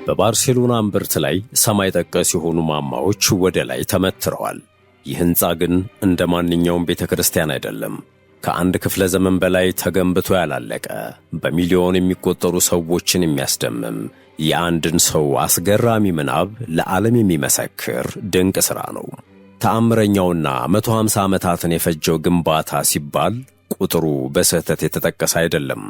በባርሴሎና እምብርት ላይ ሰማይ ጠቀስ የሆኑ ማማዎች ወደ ላይ ተመትረዋል። ይህ ሕንፃ ግን እንደ ማንኛውም ቤተ ክርስቲያን አይደለም። ከአንድ ክፍለ ዘመን በላይ ተገንብቶ ያላለቀ፣ በሚሊዮን የሚቆጠሩ ሰዎችን የሚያስደምም፣ የአንድን ሰው አስገራሚ ምናብ ለዓለም የሚመሰክር ድንቅ ሥራ ነው። ተአምረኛውና 150 ዓመታትን የፈጀው ግንባታ ሲባል ቁጥሩ በስህተት የተጠቀሰ አይደለም።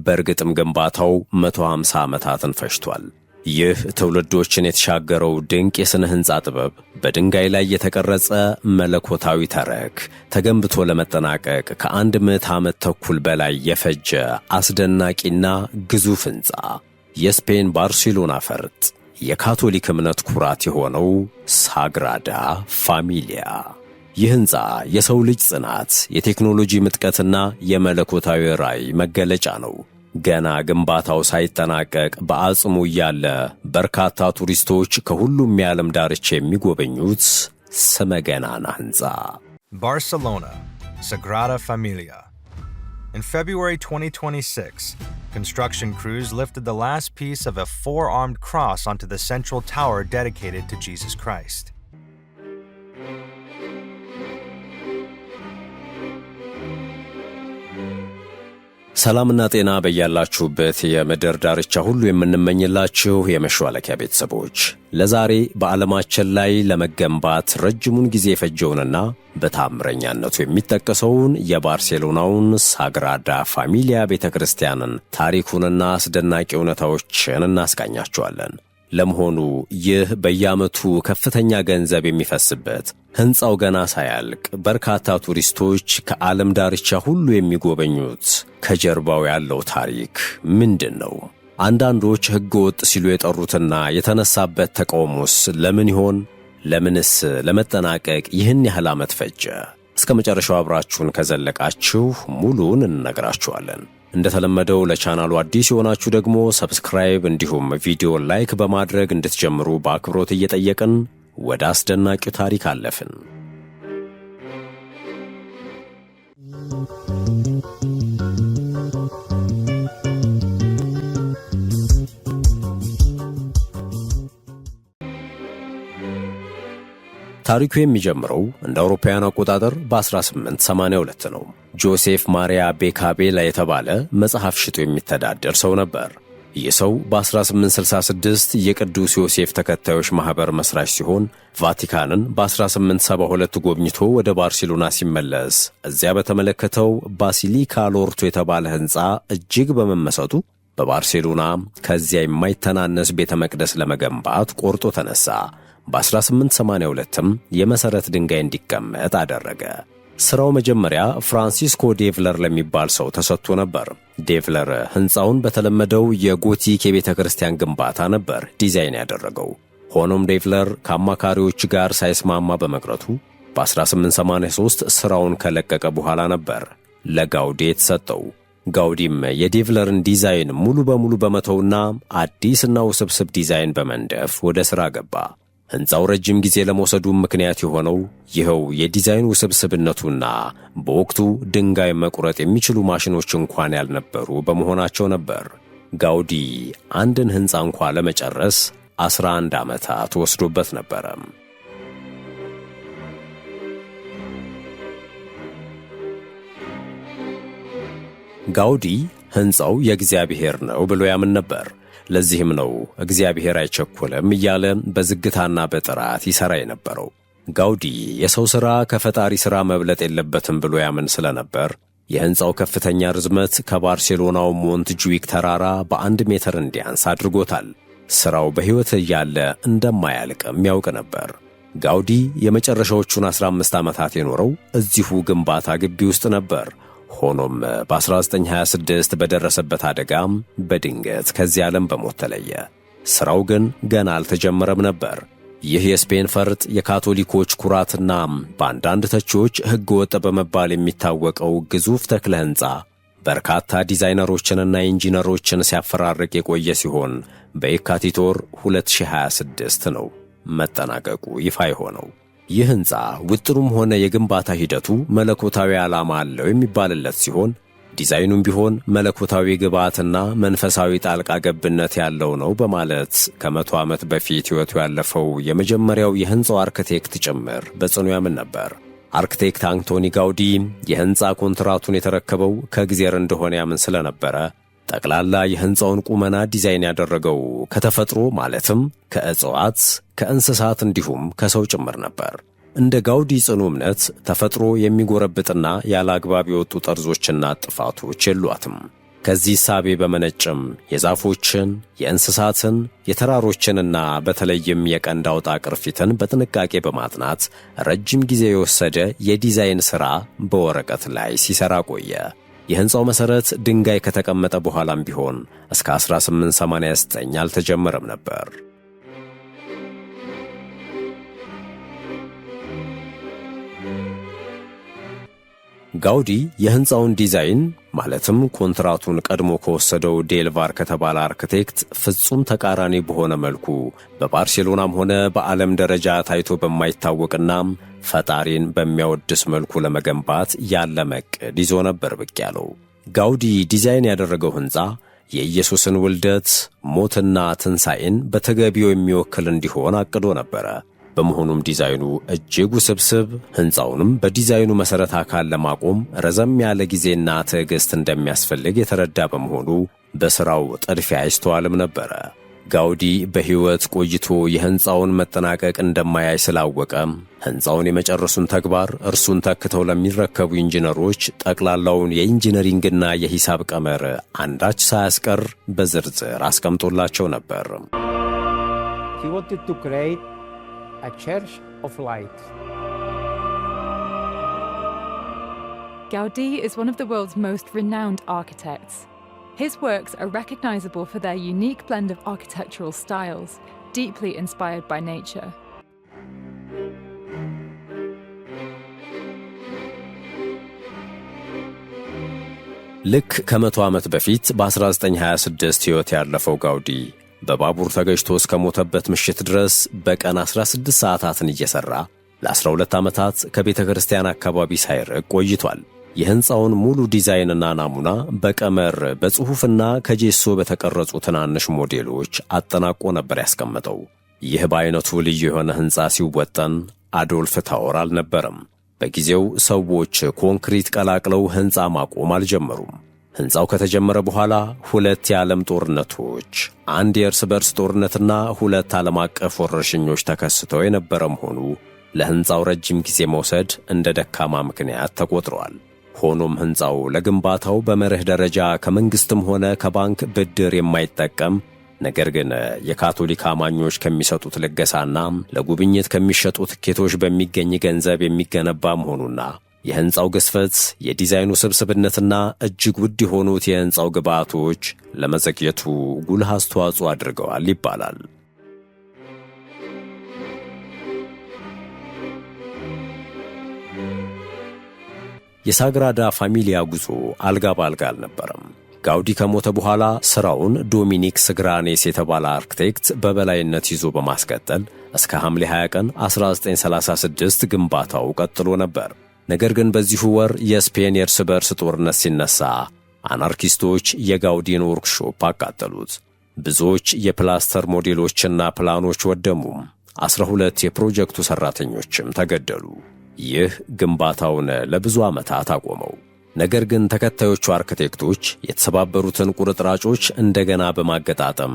በእርግጥም ግንባታው 150 ዓመታትን ፈጅቷል። ይህ ትውልዶችን የተሻገረው ድንቅ የሥነ ሕንፃ ጥበብ በድንጋይ ላይ የተቀረጸ መለኮታዊ ተረክ ተገንብቶ ለመጠናቀቅ ከ100 ዓመት ተኩል በላይ የፈጀ አስደናቂና ግዙፍ ሕንፃ፣ የስፔን ባርሴሎና ፈርጥ፣ የካቶሊክ እምነት ኩራት የሆነው ሳግራዳ ፋሚሊያ። ይህ ሕንፃ የሰው ልጅ ጽናት፣ የቴክኖሎጂ ምጥቀትና የመለኮታዊ ራዕይ መገለጫ ነው። ገና ግንባታው ሳይጠናቀቅ በአጽሙ እያለ በርካታ ቱሪስቶች ከሁሉም የዓለም ዳርቻ የሚጎበኙት ስመገናና ሕንፃ። Barcelona, Sagrada Familia. In February 2026, construction crews lifted the last piece of a four-armed cross onto the central tower dedicated to Jesus Christ. ሰላምና ጤና በያላችሁበት የምድር ዳርቻ ሁሉ የምንመኝላችሁ የመሿለኪያ ቤተሰቦች፣ ለዛሬ በዓለማችን ላይ ለመገንባት ረጅሙን ጊዜ የፈጀውንና በታምረኛነቱ የሚጠቀሰውን የባርሴሎናውን ሳግራዳ ፋሚሊያ ቤተክርስቲያንን ታሪኩንና አስደናቂ እውነታዎችን እናስቃኛችኋለን። ለመሆኑ ይህ በየዓመቱ ከፍተኛ ገንዘብ የሚፈስበት ሕንፃው ገና ሳያልቅ በርካታ ቱሪስቶች ከዓለም ዳርቻ ሁሉ የሚጎበኙት ከጀርባው ያለው ታሪክ ምንድን ነው? አንዳንዶች ሕገ ወጥ ሲሉ የጠሩትና የተነሳበት ተቃውሞስ ለምን ይሆን? ለምንስ ለመጠናቀቅ ይህን ያህል ዓመት ፈጀ? እስከ መጨረሻው አብራችሁን ከዘለቃችሁ ሙሉን እንነግራችኋለን። እንደተለመደው ለቻናሉ አዲስ የሆናችሁ ደግሞ ሰብስክራይብ እንዲሁም ቪዲዮ ላይክ በማድረግ እንድትጀምሩ በአክብሮት እየጠየቅን ወደ አስደናቂው ታሪክ አለፍን። ታሪኩ የሚጀምረው እንደ አውሮፓውያን አቆጣጠር በ1882 ነው። ጆሴፍ ማሪያ ቤካቤላ የተባለ መጽሐፍ ሽጦ የሚተዳደር ሰው ነበር። ይህ ሰው በ1866 የቅዱስ ዮሴፍ ተከታዮች ማኅበር መሥራች ሲሆን ቫቲካንን በ1872 ጎብኝቶ ወደ ባርሴሎና ሲመለስ እዚያ በተመለከተው ባሲሊካ ሎርቶ የተባለ ሕንፃ እጅግ በመመሰጡ በባርሴሎና ከዚያ የማይተናነስ ቤተ መቅደስ ለመገንባት ቆርጦ ተነሣ። በ1882ም የመሠረት ድንጋይ እንዲቀመጥ አደረገ። ሥራው መጀመሪያ ፍራንሲስኮ ዴቭለር ለሚባል ሰው ተሰጥቶ ነበር። ዴቭለር ሕንፃውን በተለመደው የጎቲክ የቤተ ክርስቲያን ግንባታ ነበር ዲዛይን ያደረገው። ሆኖም ዴቭለር ከአማካሪዎች ጋር ሳይስማማ በመቅረቱ በ1883 ሥራውን ከለቀቀ በኋላ ነበር ለጋውዲ የተሰጠው። ጋውዲም የዴቭለርን ዲዛይን ሙሉ በሙሉ በመተውና አዲስና ውስብስብ ዲዛይን በመንደፍ ወደ ሥራ ገባ። ሕንፃው ረጅም ጊዜ ለመውሰዱም ምክንያት የሆነው ይኸው የዲዛይን ውስብስብነቱና በወቅቱ ድንጋይ መቁረጥ የሚችሉ ማሽኖች እንኳን ያልነበሩ በመሆናቸው ነበር። ጋውዲ አንድን ሕንፃ እንኳ ለመጨረስ 11 ዓመታት ወስዶበት ነበረ። ጋውዲ ሕንፃው የእግዚአብሔር ነው ብሎ ያምን ነበር። ለዚህም ነው እግዚአብሔር አይቸኮልም እያለ በዝግታና በጥራት ይሠራ የነበረው። ጋውዲ የሰው ሥራ ከፈጣሪ ሥራ መብለጥ የለበትም ብሎ ያምን ስለነበር የሕንፃው ከፍተኛ ርዝመት ከባርሴሎናው ሞንት ጁዊክ ተራራ በ1 ሜትር እንዲያንስ አድርጎታል። ሥራው በሕይወት እያለ እንደማያልቅም ያውቅ ነበር። ጋውዲ የመጨረሻዎቹን 15 ዓመታት የኖረው እዚሁ ግንባታ ግቢ ውስጥ ነበር። ሆኖም በ1926 በደረሰበት አደጋም በድንገት ከዚህ ዓለም በሞት ተለየ። ሥራው ግን ገና አልተጀመረም ነበር። ይህ የስፔን ፈርጥ የካቶሊኮች ኩራትና በአንዳንድ ተቺዎች ሕገ ወጥ በመባል የሚታወቀው ግዙፍ ተክለ ሕንፃ በርካታ ዲዛይነሮችንና ኢንጂነሮችን ሲያፈራርቅ የቆየ ሲሆን በየካቲት ወር 2026 ነው መጠናቀቁ ይፋ የሆነው። ይህ ሕንፃ ውጥኑም ሆነ የግንባታ ሂደቱ መለኮታዊ ዓላማ አለው የሚባልለት ሲሆን ዲዛይኑም ቢሆን መለኮታዊ ግብዓትና መንፈሳዊ ጣልቃ ገብነት ያለው ነው በማለት ከ100 ዓመት በፊት ሕይወቱ ያለፈው የመጀመሪያው የሕንፃው አርክቴክት ጭምር በጽኑ ያምን ነበር። አርክቴክት አንቶኒ ጋውዲ የሕንፃ ኮንትራቱን የተረከበው ከእግዚአብሔር እንደሆነ ያምን ስለነበረ ጠቅላላ የሕንፃውን ቁመና ዲዛይን ያደረገው ከተፈጥሮ ማለትም ከእጽዋት፣ ከእንስሳት እንዲሁም ከሰው ጭምር ነበር። እንደ ጋውዲ ጽኑ እምነት ተፈጥሮ የሚጎረብጥና ያለ አግባብ የወጡ ጠርዞችና ጥፋቶች የሏትም። ከዚህ ሳቤ በመነጨም የዛፎችን፣ የእንስሳትን፣ የተራሮችንና በተለይም የቀንድ አውጣ ቅርፊትን በጥንቃቄ በማጥናት ረጅም ጊዜ የወሰደ የዲዛይን ሥራ በወረቀት ላይ ሲሠራ ቆየ። የሕንፃው መሠረት ድንጋይ ከተቀመጠ በኋላም ቢሆን እስከ 1889 አልተጀመረም ነበር። ጋውዲ የሕንፃውን ዲዛይን ማለትም ኮንትራቱን ቀድሞ ከወሰደው ዴልቫር ከተባለ አርክቴክት ፍጹም ተቃራኒ በሆነ መልኩ በባርሴሎናም ሆነ በዓለም ደረጃ ታይቶ በማይታወቅና ፈጣሪን በሚያወድስ መልኩ ለመገንባት ያለመ ዕቅድ ይዞ ነበር ብቅ ያለው። ጋውዲ ዲዛይን ያደረገው ሕንፃ የኢየሱስን ውልደት፣ ሞትና ትንሣኤን በተገቢው የሚወክል እንዲሆን አቅዶ ነበረ። በመሆኑም ዲዛይኑ እጅግ ውስብስብ፣ ሕንፃውንም በዲዛይኑ መሠረት አካል ለማቆም ረዘም ያለ ጊዜና ትዕግሥት እንደሚያስፈልግ የተረዳ በመሆኑ በሥራው ጥድፊያ አይስተዋልም ነበረ። ጋውዲ በሕይወት ቆይቶ የሕንፃውን መጠናቀቅ እንደማያይ ስላወቀ ሕንፃውን የመጨረሱን ተግባር እርሱን ተክተው ለሚረከቡ ኢንጂነሮች ጠቅላላውን የኢንጂነሪንግና የሂሳብ ቀመር አንዳች ሳያስቀር በዝርዝር አስቀምጦላቸው ነበር። He wanted to create a church of light. Gaudí is one of the world's most renowned architects. His works are recognizable for their unique blend of architectural styles, deeply inspired by nature. ልክ ከ100 ዓመት በፊት በ1926 ሕይወት ያለፈው ጋውዲ በባቡር ተገጭቶ እስከ ሞተበት ምሽት ድረስ በቀን 16 ሰዓታትን እየሠራ ለ12 ዓመታት ከቤተ ክርስቲያን አካባቢ ሳይርቅ ቆይቷል። የሕንፃውን ሙሉ ዲዛይንና ናሙና በቀመር በጽሑፍና ከጄሶ በተቀረጹ ትናንሽ ሞዴሎች አጠናቆ ነበር ያስቀመጠው። ይህ በዐይነቱ ልዩ የሆነ ሕንፃ ሲወጠን አዶልፍ ታወር አልነበረም። በጊዜው ሰዎች ኮንክሪት ቀላቅለው ሕንፃ ማቆም አልጀመሩም። ሕንፃው ከተጀመረ በኋላ 2 የዓለም ጦርነቶች፣ 1 የእርስ በርስ ጦርነትና 2 ዓለም አቀፍ ወረርሽኞች ተከስተው የነበረ መሆኑ ለሕንፃው ረጅም ጊዜ መውሰድ እንደ ደካማ ምክንያት ተቆጥሯል። ሆኖም ሕንፃው ለግንባታው በመርህ ደረጃ ከመንግሥትም ሆነ ከባንክ ብድር የማይጠቀም ነገር ግን የካቶሊክ አማኞች ከሚሰጡት ልገሳና ለጉብኝት ከሚሸጡ ትኬቶች በሚገኝ ገንዘብ የሚገነባ መሆኑና የሕንፃው ግዝፈት፣ የዲዛይኑ ስብስብነትና እጅግ ውድ የሆኑት የሕንፃው ግብዓቶች ለመዘግየቱ ጉልህ አስተዋጽኦ አድርገዋል ይባላል። የሳግራዳ ፋሚሊያ ጉዞ አልጋ ባልጋ አልነበረም። ጋውዲ ከሞተ በኋላ ሥራውን ዶሚኒክ ስግራኔስ የተባለ አርክቴክት በበላይነት ይዞ በማስቀጠል እስከ ሐምሌ 20 ቀን 1936 ግንባታው ቀጥሎ ነበር። ነገር ግን በዚሁ ወር የስፔን የእርስ በርስ ጦርነት ሲነሳ አናርኪስቶች የጋውዲን ወርክሾፕ አቃጠሉት። ብዙዎች የፕላስተር ሞዴሎችና ፕላኖች ወደሙ። 12 የፕሮጀክቱ ሠራተኞችም ተገደሉ። ይህ ግንባታውን ለብዙ ዓመታት አቆመው። ነገር ግን ተከታዮቹ አርክቴክቶች የተሰባበሩትን ቁርጥራጮች እንደገና በማገጣጠም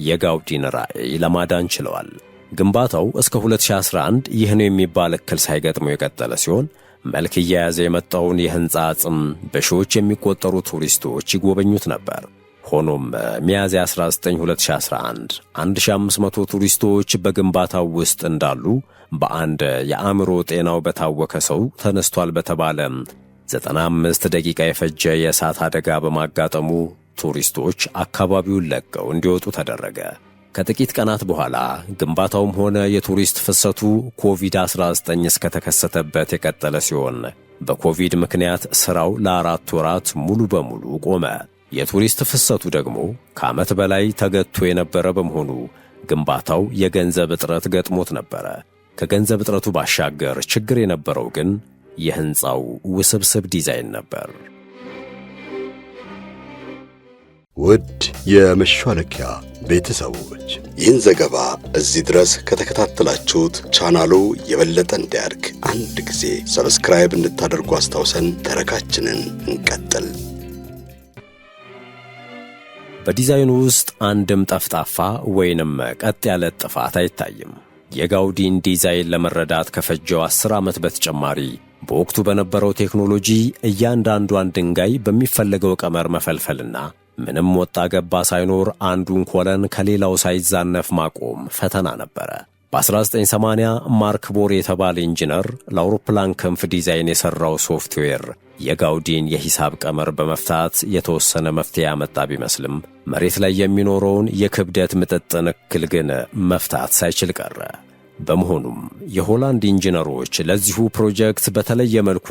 የጋውዲን ራዕይ ለማዳን ችለዋል። ግንባታው እስከ 2011 ይህ ነው የሚባል እክል ሳይገጥመው የቀጠለ ሲሆን መልክ እየያዘ የመጣውን የሕንፃ አጽም በሺዎች የሚቆጠሩ ቱሪስቶች ይጎበኙት ነበር። ሆኖም ሚያዝያ 19 2011 1500 ቱሪስቶች በግንባታው ውስጥ እንዳሉ በአንድ የአእምሮ ጤናው በታወከ ሰው ተነስቷል በተባለ 95 ደቂቃ የፈጀ የእሳት አደጋ በማጋጠሙ ቱሪስቶች አካባቢውን ለቀው እንዲወጡ ተደረገ። ከጥቂት ቀናት በኋላ ግንባታውም ሆነ የቱሪስት ፍሰቱ ኮቪድ-19 እስከተከሰተበት የቀጠለ ሲሆን በኮቪድ ምክንያት ሥራው ለ4 ወራት ሙሉ በሙሉ ቆመ። የቱሪስት ፍሰቱ ደግሞ ከዓመት በላይ ተገቶ የነበረ በመሆኑ ግንባታው የገንዘብ እጥረት ገጥሞት ነበረ። ከገንዘብ እጥረቱ ባሻገር ችግር የነበረው ግን የሕንፃው ውስብስብ ዲዛይን ነበር። ውድ የመሿለኪያ ቤተሰቦች ይህን ዘገባ እዚህ ድረስ ከተከታተላችሁት ቻናሉ የበለጠ እንዲያድግ አንድ ጊዜ ሰብስክራይብ እንድታደርጉ አስታውሰን ተረካችንን እንቀጥል። በዲዛይኑ ውስጥ አንድም ጠፍጣፋ ወይንም ቀጥ ያለ ጥፋት አይታይም። የጋውዲን ዲዛይን ለመረዳት ከፈጀው 10 ዓመት በተጨማሪ በወቅቱ በነበረው ቴክኖሎጂ እያንዳንዷን ድንጋይ በሚፈለገው ቀመር መፈልፈልና ምንም ወጣ ገባ ሳይኖር አንዱን ኮለን ከሌላው ሳይዛነፍ ማቆም ፈተና ነበረ። በ1980 ማርክ ቦር የተባለ ኢንጂነር ለአውሮፕላን ክንፍ ዲዛይን የሠራው ሶፍትዌር የጋውዲን የሂሳብ ቀመር በመፍታት የተወሰነ መፍትሄ ያመጣ ቢመስልም መሬት ላይ የሚኖረውን የክብደት ምጥጥን እክል ግን መፍታት ሳይችል ቀረ። በመሆኑም የሆላንድ ኢንጂነሮች ለዚሁ ፕሮጀክት በተለየ መልኩ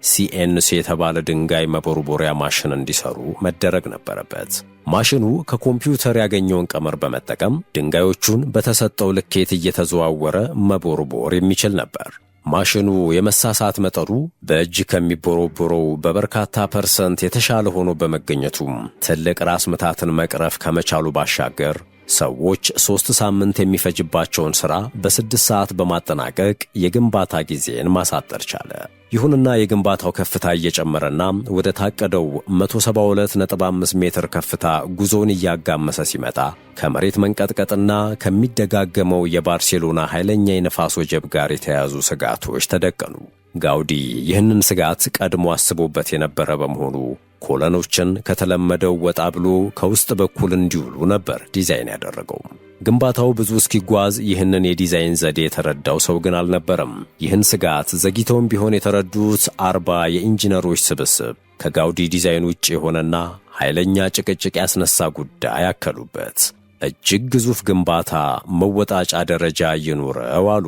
ሲኤንሲ የተባለ ድንጋይ መቦርቦሪያ ማሽን እንዲሰሩ መደረግ ነበረበት። ማሽኑ ከኮምፒውተር ያገኘውን ቀመር በመጠቀም ድንጋዮቹን በተሰጠው ልኬት እየተዘዋወረ መቦርቦር የሚችል ነበር። ማሽኑ የመሳሳት መጠኑ በእጅ ከሚቦረቦረው በበርካታ ፐርሰንት የተሻለ ሆኖ በመገኘቱም ትልቅ ራስ ምታትን መቅረፍ ከመቻሉ ባሻገር ሰዎች 3 ሳምንት የሚፈጅባቸውን ሥራ በ6 ሰዓት በማጠናቀቅ የግንባታ ጊዜን ማሳጠር ቻለ። ይሁንና የግንባታው ከፍታ እየጨመረና ወደ ታቀደው 172.5 ሜትር ከፍታ ጉዞውን እያጋመሰ ሲመጣ ከመሬት መንቀጥቀጥና ከሚደጋገመው የባርሴሎና ኃይለኛ የነፋስ ወጀብ ጋር የተያያዙ ስጋቶች ተደቀኑ። ጋውዲ ይህንን ስጋት ቀድሞ አስቦበት የነበረ በመሆኑ ኮለኖችን ከተለመደው ወጣ ብሎ ከውስጥ በኩል እንዲውሉ ነበር ዲዛይን ያደረገው። ግንባታው ብዙ እስኪጓዝ ይህንን የዲዛይን ዘዴ የተረዳው ሰው ግን አልነበረም። ይህን ስጋት ዘግይተውም ቢሆን የተረዱት 40 የኢንጂነሮች ስብስብ ከጋውዲ ዲዛይን ውጭ የሆነና ኃይለኛ ጭቅጭቅ ያስነሳ ጉዳይ ያከሉበት። እጅግ ግዙፍ ግንባታ መወጣጫ ደረጃ ይኑረው አሉ።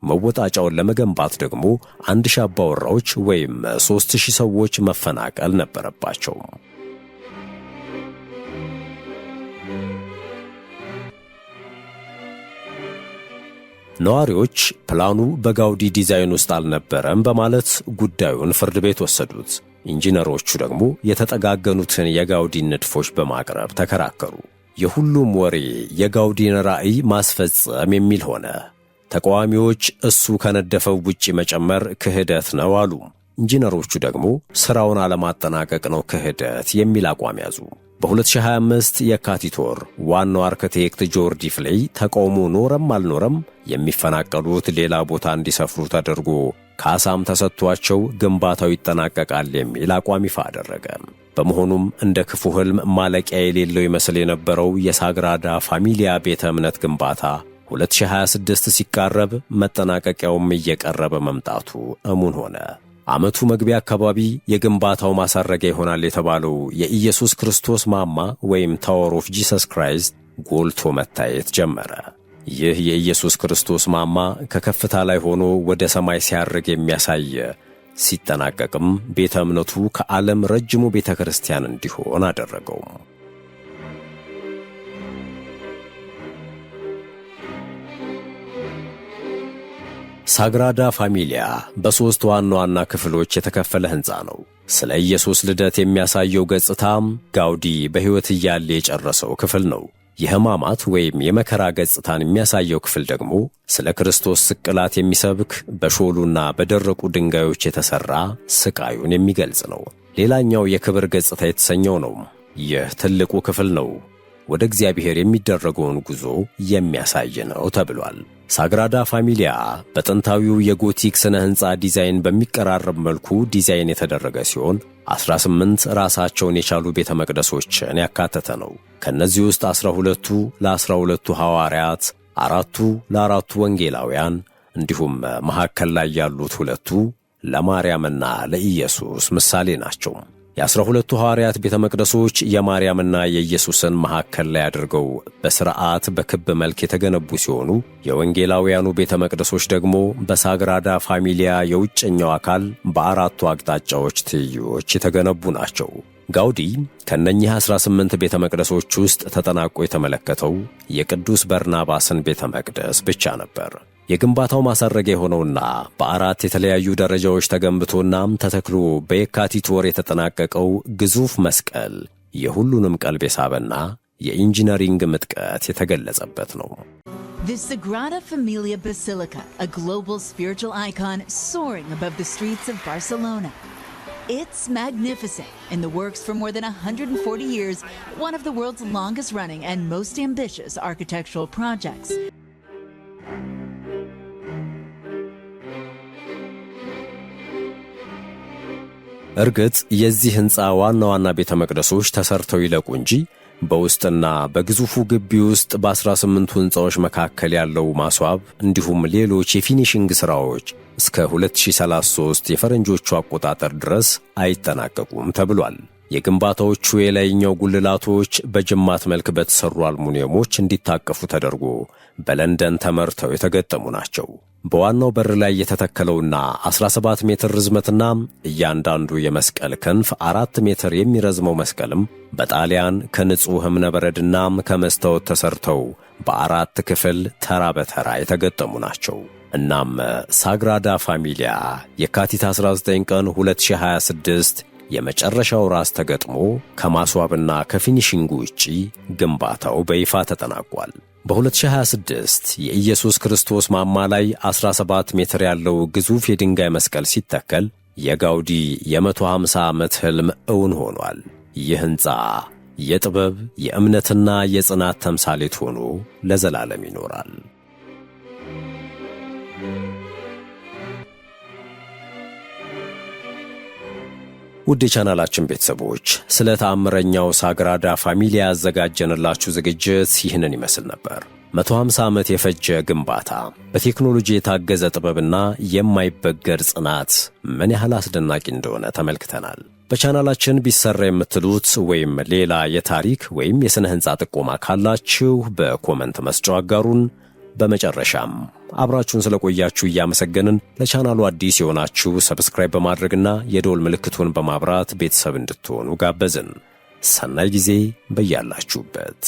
መወጣጫውን ለመገንባት ደግሞ 1000 አባወራዎች ወይም 3000 ሰዎች መፈናቀል ነበረባቸው። ነዋሪዎች ፕላኑ በጋውዲ ዲዛይን ውስጥ አልነበረም በማለት ጉዳዩን ፍርድ ቤት ወሰዱት። ኢንጂነሮቹ ደግሞ የተጠጋገኑትን የጋውዲን ንድፎች በማቅረብ ተከራከሩ። የሁሉም ወሬ የጋውዲን ራዕይ ማስፈጸም የሚል ሆነ። ተቃዋሚዎች እሱ ከነደፈው ውጪ መጨመር ክህደት ነው አሉ። ኢንጂነሮቹ ደግሞ ሥራውን አለማጠናቀቅ ነው ክህደት የሚል አቋም ያዙ። በ2025 የካቲት ወር ዋናው አርክቴክት ጆርዲ ፍሌይ ተቃውሞ ኖረም አልኖረም የሚፈናቀሉት ሌላ ቦታ እንዲሰፍሩ ተደርጎ ካሳም ተሰጥቷቸው ግንባታው ይጠናቀቃል የሚል አቋም ይፋ አደረገ። በመሆኑም እንደ ክፉ ሕልም ማለቂያ የሌለው ይመስል የነበረው የሳግራዳ ፋሚሊያ ቤተ እምነት ግንባታ 2026 ሲቃረብ መጠናቀቂያውም እየቀረበ መምጣቱ እሙን ሆነ። ዓመቱ መግቢያ አካባቢ የግንባታው ማሳረጊያ ይሆናል የተባለው የኢየሱስ ክርስቶስ ማማ ወይም ታወር ኦፍ ጂሰስ ክራይስት ጎልቶ መታየት ጀመረ። ይህ የኢየሱስ ክርስቶስ ማማ ከከፍታ ላይ ሆኖ ወደ ሰማይ ሲያርግ የሚያሳይ ሲጠናቀቅም ቤተ እምነቱ ከዓለም ረጅሙ ቤተ ክርስቲያን እንዲሆን አደረገው። ሳግራዳ ፋሚሊያ በ3 ዋና ዋና ክፍሎች የተከፈለ ሕንፃ ነው። ስለ ኢየሱስ ልደት የሚያሳየው ገጽታም ጋውዲ በሕይወት እያለ የጨረሰው ክፍል ነው። የሕማማት ወይም የመከራ ገጽታን የሚያሳየው ክፍል ደግሞ ስለ ክርስቶስ ስቅላት የሚሰብክ በሾሉና በደረቁ ድንጋዮች የተሠራ ስቃዩን የሚገልጽ ነው። ሌላኛው የክብር ገጽታ የተሰኘው ነው። ይህ ትልቁ ክፍል ነው። ወደ እግዚአብሔር የሚደረገውን ጉዞ የሚያሳይ ነው ተብሏል። ሳግራዳ ፋሚሊያ በጥንታዊው የጎቲክ ስነ ሕንፃ ዲዛይን በሚቀራረብ መልኩ ዲዛይን የተደረገ ሲሆን 18 ራሳቸውን የቻሉ ቤተ መቅደሶችን ያካተተ ነው። ከነዚህ ውስጥ 12ቱ ለ12ቱ ሐዋርያት፣ 4ቱ ለ4ቱ ወንጌላውያን እንዲሁም መካከል ላይ ያሉት 2ቱ ለማርያምና ለኢየሱስ ምሳሌ ናቸው። የ12ቱ ሐዋርያት ቤተ መቅደሶች የማርያምና የኢየሱስን መካከል ላይ አድርገው በሥርዓት በክብ መልክ የተገነቡ ሲሆኑ የወንጌላውያኑ ቤተ መቅደሶች ደግሞ በሳግራዳ ፋሚሊያ የውጨኛው አካል በአራቱ አቅጣጫዎች ትይዮች የተገነቡ ናቸው። ጋውዲ ከነኚህ 18 ቤተ መቅደሶች ውስጥ ተጠናቆ የተመለከተው የቅዱስ በርናባስን ቤተ መቅደስ ብቻ ነበር። የግንባታው ማሳረጊያ የሆነውና በ4 የተለያዩ ደረጃዎች ተገንብቶና ተተክሎ በየካቲት ወር የተጠናቀቀው ግዙፍ መስቀል የሁሉንም ቀልብ የሳበና የኢንጂነሪንግ ምጥቀት የተገለጸበት ነው። The Sagrada Familia Basilica, a global spiritual icon soaring above the streets of Barcelona. It's magnificent, in the works for more than 140 years, one of the world's longest running and most ambitious architectural projects. እርግጥ የዚህ ሕንፃ ዋና ዋና ቤተ መቅደሶች ተሰርተው ይለቁ እንጂ በውስጥና በግዙፉ ግቢ ውስጥ በ18ቱ ሕንፃዎች መካከል ያለው ማስዋብ እንዲሁም ሌሎች የፊኒሺንግ ሥራዎች እስከ 2033 የፈረንጆቹ አቆጣጠር ድረስ አይጠናቀቁም ተብሏል። የግንባታዎቹ የላይኛው ጉልላቶች በጅማት መልክ በተሰሩ አልሙኒየሞች እንዲታቀፉ ተደርጎ በለንደን ተመርተው የተገጠሙ ናቸው። በዋናው በር ላይ የተተከለውና 17 ሜትር ርዝመትና እያንዳንዱ የመስቀል ክንፍ 4 ሜትር የሚረዝመው መስቀልም በጣሊያን ከንጹሕ እብነበረድና ከመስታወት ተሰርተው በአራት ክፍል ተራ በተራ የተገጠሙ ናቸው። እናም ሳግራዳ ፋሚሊያ የካቲት 19 ቀን 2026 የመጨረሻው ራስ ተገጥሞ ከማስዋብና ከፊኒሺንጉ ውጪ ግንባታው በይፋ ተጠናቋል። በ2026 የኢየሱስ ክርስቶስ ማማ ላይ 17 ሜትር ያለው ግዙፍ የድንጋይ መስቀል ሲተከል የጋውዲ የ150 ዓመት ሕልም እውን ሆኗል። ይህ ሕንፃ የጥበብ የእምነትና የጽናት ተምሳሌት ሆኖ ለዘላለም ይኖራል። ውድ የቻናላችን ቤተሰቦች ስለ ተአምረኛው ሳግራዳ ፋሚሊያ ያዘጋጀንላችሁ ዝግጅት ይህንን ይመስል ነበር። 150 ዓመት የፈጀ ግንባታ፣ በቴክኖሎጂ የታገዘ ጥበብና የማይበገር ጽናት ምን ያህል አስደናቂ እንደሆነ ተመልክተናል። በቻናላችን ቢሰራ የምትሉት ወይም ሌላ የታሪክ ወይም የሥነ ሕንፃ ጥቆማ ካላችሁ በኮመንት መስጫው አጋሩን። በመጨረሻም አብራችሁን ስለቆያችሁ እያመሰገንን ለቻናሉ አዲስ የሆናችሁ ሰብስክራይብ በማድረግና የደወል ምልክቱን በማብራት ቤተሰብ እንድትሆኑ ጋበዝን። ሰናይ ጊዜ በያላችሁበት።